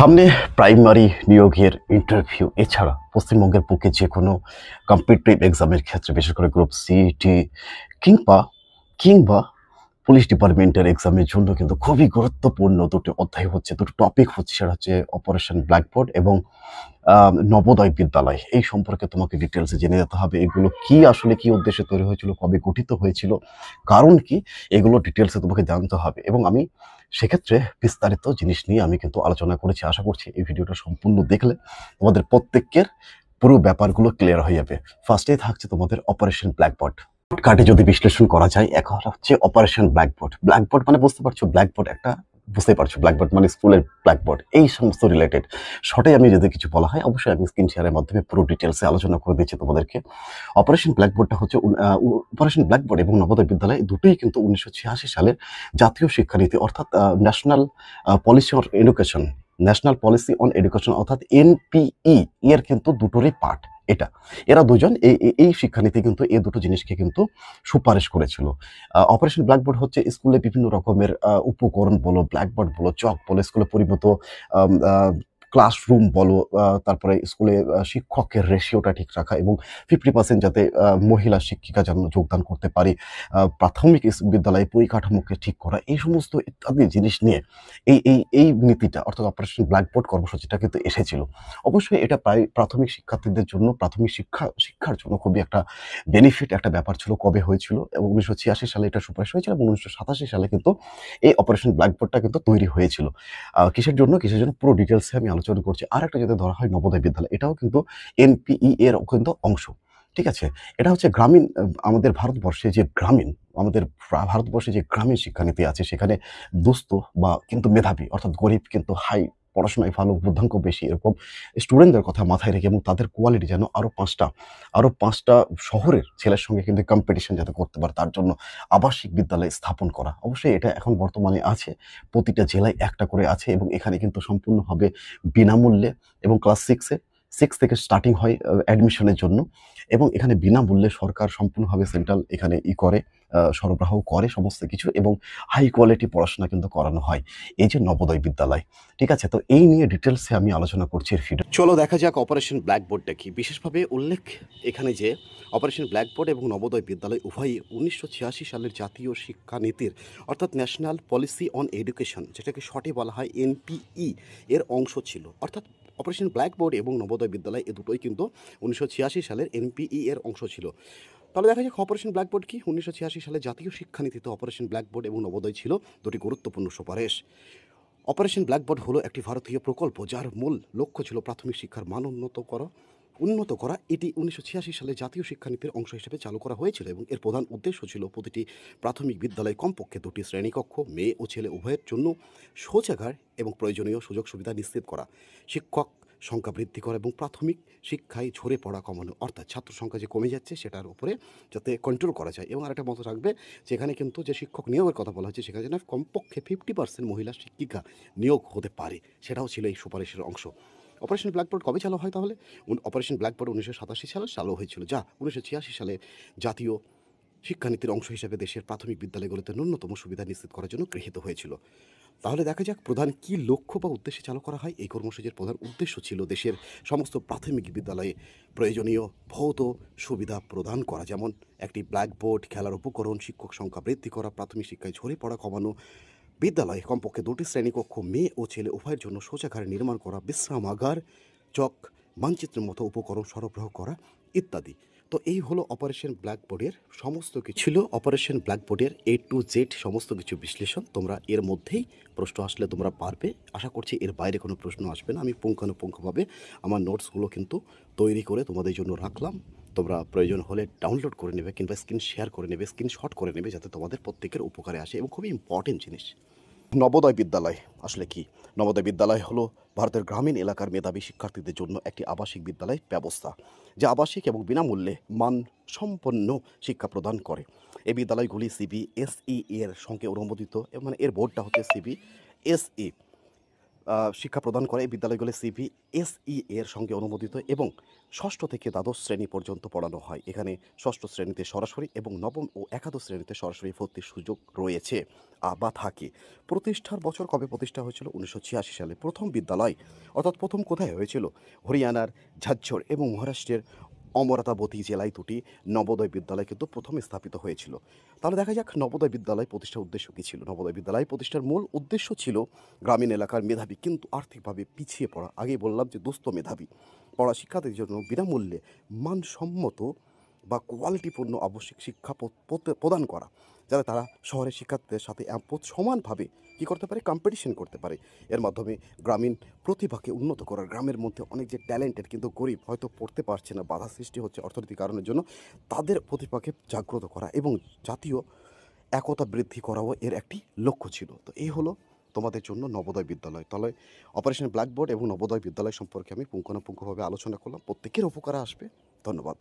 সামনে প্রাইমারি নিয়োগের ইন্টারভিউ এছাড়া পশ্চিমবঙ্গের বুকে যে কোনো কম্পিটিটিভ এক্সামের ক্ষেত্রে বিশেষ করে গ্রুপ সিইটি কিংবা কিংবা পুলিশ ডিপার্টমেন্টের এক্সামের জন্য কিন্তু খুবই গুরুত্বপূর্ণ দুটো অধ্যায় হচ্ছে, দুটো টপিক হচ্ছে, সেটা হচ্ছে অপারেশন ব্ল্যাকবোর্ড এবং নবোদয় বিদ্যালয়। এই সম্পর্কে তোমাকে ডিটেলসে জেনে যেতে হবে। এগুলো কি আসলে কি উদ্দেশ্যে তৈরি হয়েছিল, কবে গঠিত হয়েছিল, কারণ কি, এগুলো ডিটেলসে তোমাকে জানতে হবে। এবং আমি সেক্ষেত্রে বিস্তারিত জিনিস নিয়ে আমি কিন্তু আলোচনা করেছি। আশা করছি এই ভিডিওটা সম্পূর্ণ দেখলে তোমাদের প্রত্যেকের পুরো ব্যাপারগুলো ক্লিয়ার হয়ে যাবে। ফার্স্টেই থাকছে তোমাদের অপারেশন ব্ল্যাকবোর্ড। কাটে যদি বিশ্লেষণ করা যায়, এখন হচ্ছে অপারেশন ব্ল্যাকবোর্ড। ব্ল্যাকবোর্ড মানে বুঝতে পারছো, ব্ল্যাকবোর্ড একটা, বুঝতে পারছো ব্ল্যাকবোর্ড মানে স্কুলের ব্ল্যাকবোর্ড, এই সমস্ত রিলেটেড শর্টে আমি যদি কিছু বলা হয় অবশ্যই আমি স্ক্রিন শেয়ারের মাধ্যমে পুরো ডিটেলসে আলোচনা করে দিচ্ছি তোমাদেরকে। অপারেশন ব্ল্যাকবোর্ডটা হচ্ছে অপারেশন ব্ল্যাকবোর্ড এবং নবোদয় বিদ্যালয় দুটোই কিন্তু 1986 সালের জাতীয় শিক্ষানীতি অর্থাৎ national policy on education, national policy on education অর্থাৎ এনপিই এর কিন্তু দুটোরই পার্ট এটা। এরা দুজন এই শিক্ষানীতি কিন্তু এই দুটো জিনিসকে কিন্তু সুপারিশ করেছিল। অপারেশন ব্ল্যাকবোর্ড হচ্ছে স্কুলে বিভিন্ন রকমের উপকরণ বলো, ব্ল্যাকবোর্ড বলো, চক বলো, স্কুলে পরিমিত ক্লাসরুম বলো, তারপরে স্কুলে শিক্ষকের রেশিওটা ঠিক রাখা এবং 50% যাতে মহিলা শিক্ষিকা যেন যোগদান করতে পারে, প্রাথমিক বিদ্যালয়ে পরিকাঠামোকে ঠিক করা, এই সমস্ত ইত্যাদি জিনিস নিয়ে এই নীতিটা অর্থাৎ অপারেশন ব্ল্যাকবোর্ড কর্মসূচিটা কিন্তু এসেছিল। অবশ্যই এটা প্রায় প্রাথমিক শিক্ষার্থীদের জন্য, প্রাথমিক শিক্ষার জন্য খুবই একটা বেনিফিট একটা ব্যাপার ছিল। কবে হয়েছিল? এবং 1986 সালে এটা সুপারিশ হয়েছিল এবং 1987 সালে কিন্তু এই অপারেশন ব্ল্যাকবোর্ডটা কিন্তু তৈরি হয়েছিল। কিসের জন্য পুরো ডিটেলসে আমি আলোচনা করছি। আর একটা যদি ধরা হয় নবোদয় বিদ্যালয়, এটাও কিন্তু এনপিই এর কিন্তু অংশ। ঠিক আছে, এটা হচ্ছে গ্রামীণ, আমাদের ভারতবর্ষে যে গ্রামীণ, আমাদের ভারতবর্ষে যে গ্রামীণ শিক্ষানীতি আছে সেখানে দুস্থ বা কিন্তু মেধাবী অর্থাৎ গরিব কিন্তু হাই, পড়াশোনায় ভালো, বুদ্ধাঙ্ক বেশি, এরকম স্টুডেন্টদের কথা মাথায় রেখে এবং তাদের কোয়ালিটি যেন আরও পাঁচটা শহরের ছেলের সঙ্গে কিন্তু কম্পিটিশন যাতে করতে পারে তার জন্য আবাসিক বিদ্যালয় স্থাপন করা। অবশ্যই এটা এখন বর্তমানে আছে, প্রতিটা জেলায় একটা করে আছে এবং এখানে কিন্তু সম্পূর্ণভাবে বিনামূল্যে এবং ক্লাস সিক্স থেকে স্টার্টিং হয় অ্যাডমিশনের জন্য এবং এখানে বিনামূল্যে সরকার সম্পূর্ণভাবে সেন্ট্রাল এখানে সরবরাহ করে সমস্ত কিছু এবং হাই কোয়ালিটি পড়াশোনা কিন্তু করানো হয়। এই যে নবোদয় বিদ্যালয়, ঠিক আছে, তো এই নিয়ে ডিটেলসে আমি আলোচনা করছি এর ভিডিও। চলো দেখা যাক অপারেশন ব্ল্যাকবোর্ডটা কি। বিশেষভাবে উল্লেখ এখানে যে অপারেশন ব্ল্যাকবোর্ড এবং নবোদয় বিদ্যালয় উভয়ই 1986 সালের জাতীয় শিক্ষানীতির অর্থাৎ ন্যাশনাল পলিসি অন এডুকেশন, যেটাকে শর্টে বলা হয় এনপিই এর অংশ ছিল। অর্থাৎ অপারেশন ব্ল্যাকবোর্ড এবং নবোদয় বিদ্যালয় এ দুটোই কিন্তু 1986 সালের এনপিই এর অংশ ছিল। তাহলে দেখা যাক অপারেশন ব্ল্যাকবোর্ড কি। 1986 সালে জাতীয় শিক্ষানীতিতে অপারেশন ব্ল্যাকবোর্ড এবং নবোদয় ছিল দুটি গুরুত্বপূর্ণ সুপারিশ। অপারেশন ব্ল্যাকবোর্ড হলো একটি ভারতীয় প্রকল্প যার মূল লক্ষ্য ছিল প্রাথমিক শিক্ষার মান উন্নত করা। এটি 1986 সালে জাতীয় শিক্ষানীতির অংশ হিসেবে চালু করা হয়েছিল এবং এর প্রধান উদ্দেশ্য ছিল প্রতিটি প্রাথমিক বিদ্যালয়ে কমপক্ষে 2টি শ্রেণীকক্ষ, মেয়ে ও ছেলে উভয়ের জন্য শৌচাগার এবং প্রয়োজনীয় সুযোগ সুবিধা নিশ্চিত করা, শিক্ষক সংখ্যা বৃদ্ধি করা এবং প্রাথমিক শিক্ষায় ঝরে পড়া কমানো, অর্থাৎ ছাত্র সংখ্যা যে কমে যাচ্ছে সেটার উপরে যাতে কন্ট্রোল করা যায়। এবং আরেকটা মতো রাখবে, যেখানে কিন্তু যে শিক্ষক নিয়োগের কথা বলা হচ্ছে সেখানে যেন কমপক্ষে 50% মহিলা শিক্ষিকা নিয়োগ হতে পারে, সেটাও ছিল এই সুপারিশের অংশ। অপারেশন ব্ল্যাকবোর্ড কবে চালু হয় তাহলে? অপারেশন ব্ল্যাকবোর্ড 1987 সালে চালু হয়েছিল, যা 1986 সালে জাতীয় শিক্ষানীতির অংশ হিসেবে দেশের প্রাথমিক বিদ্যালয়গুলোতে ন্যূনতম সুবিধা নিশ্চিত করার জন্য গৃহীত হয়েছিল। তাহলে দেখা যাক প্রধান কী লক্ষ্য বা উদ্দেশ্যে চালু করা হয়। এই কর্মসূচির প্রধান উদ্দেশ্য ছিল দেশের সমস্ত প্রাথমিক বিদ্যালয়ে প্রয়োজনীয় ভৌত সুবিধা প্রদান করা, যেমন একটি ব্ল্যাকবোর্ড, খেলার উপকরণ, শিক্ষক সংখ্যা বৃদ্ধি করা, প্রাথমিক শিক্ষায় ঝরে পড়া কমানো, বিদ্যালয়ে কমপক্ষে 2টি শ্রেণীকক্ষ, মেয়ে ও ছেলে উভয়ের জন্য শৌচাগার নির্মাণ করা, বিশ্রামাগার, চক, মানচিত্রের মতো উপকরণ সরবরাহ করা ইত্যাদি। তো এই হলো অপারেশন ব্ল্যাকবোর্ডের সমস্ত কিছু ছিল। অপারেশন ব্ল্যাকবোর্ডের A to Z সমস্ত কিছু বিশ্লেষণ। তোমরা এর মধ্যেই প্রশ্ন আসলে তোমরা পারবে। আশা করছি এর বাইরে কোনো প্রশ্ন আসবে না। আমি পুঙ্খানুপুঙ্খভাবে আমার নোটসগুলো কিন্তু তৈরি করে তোমাদের জন্য রাখলাম। তোমরা প্রয়োজন হলে ডাউনলোড করে নেবে কিংবা স্ক্রিন শেয়ার করে নেবে, স্ক্রিনশট করে নেবে, যাতে তোমাদের প্রত্যেকের উপকারে আসে এবং খুবই ইম্পর্টেন্ট জিনিস। নবোদয় বিদ্যালয় আসলে কি? নবোদয় বিদ্যালয় হলো ভারতের গ্রামীণ এলাকার মেধাবী শিক্ষার্থীদের জন্য একটি আবাসিক বিদ্যালয় ব্যবস্থা, যা আবাসিক এবং বিনামূল্যে মানসম্পন্ন শিক্ষা প্রদান করে। এই বিদ্যালয়গুলি সিবিএসই এর সঙ্গে অনুমোদিত, মানে এর বোর্ডটা হচ্ছে সিবিএসই। শিক্ষা প্রদান করে। এই বিদ্যালয়গুলি সিবিএসই এর সঙ্গে অনুমোদিত এবং ষষ্ঠ থেকে দ্বাদশ শ্রেণী পর্যন্ত পড়ানো হয়। এখানে ষষ্ঠ শ্রেণীতে সরাসরি এবং নবম ও একাদশ শ্রেণীতে সরাসরি ভর্তির সুযোগ রয়েছে বা থাকে। প্রতিষ্ঠার বছর কবে প্রতিষ্ঠা হয়েছিল? 1986 সালে। প্রথম বিদ্যালয় অর্থাৎ প্রথম কোথায় হয়েছিল? হরিয়ানার ঝাজ্জর এবং মহারাষ্ট্রের অমরাবতী জেলায় দুটি নবোদয় বিদ্যালয় কিন্তু প্রথম স্থাপিত হয়েছিল। তাহলে দেখা যাক নবোদয় বিদ্যালয় প্রতিষ্ঠার উদ্দেশ্য কী ছিল। নবোদয় বিদ্যালয় প্রতিষ্ঠার মূল উদ্দেশ্য ছিল গ্রামীণ এলাকার মেধাবী কিন্তু আর্থিকভাবে পিছিয়ে পড়া, আগেই বললাম যে দুস্থ মেধাবী পড়া শিক্ষার্থীদের জন্য বিনামূল্যে মানসম্মত বা কোয়ালিটিপূর্ণ আবশ্যিক শিক্ষা প্রদান করা, যাতে তারা শহরের শিক্ষার্থীদের সাথে সমানভাবে কী করতে পারে? কম্পিটিশন করতে পারে। এর মাধ্যমে গ্রামীণ প্রতিভাকে উন্নত করা, গ্রামের মধ্যে অনেক যে ট্যালেন্টেড কিন্তু গরিব হয়তো পড়তে পারছে না, বাধা সৃষ্টি হচ্ছে অর্থনৈতিক কারণের জন্য, তাদের প্রতিভাকে জাগ্রত করা এবং জাতীয় একতা বৃদ্ধি করাও এর একটি লক্ষ্য ছিল। তো এই হলো তোমাদের জন্য নবোদয় বিদ্যালয়। তাহলে অপারেশন ব্ল্যাকবোর্ড এবং নবোদয় বিদ্যালয় সম্পর্কে আমি পুঙ্খানুপুঙ্খভাবে আলোচনা করলাম। প্রত্যেকের উপকারে আসবে। ধন্যবাদ।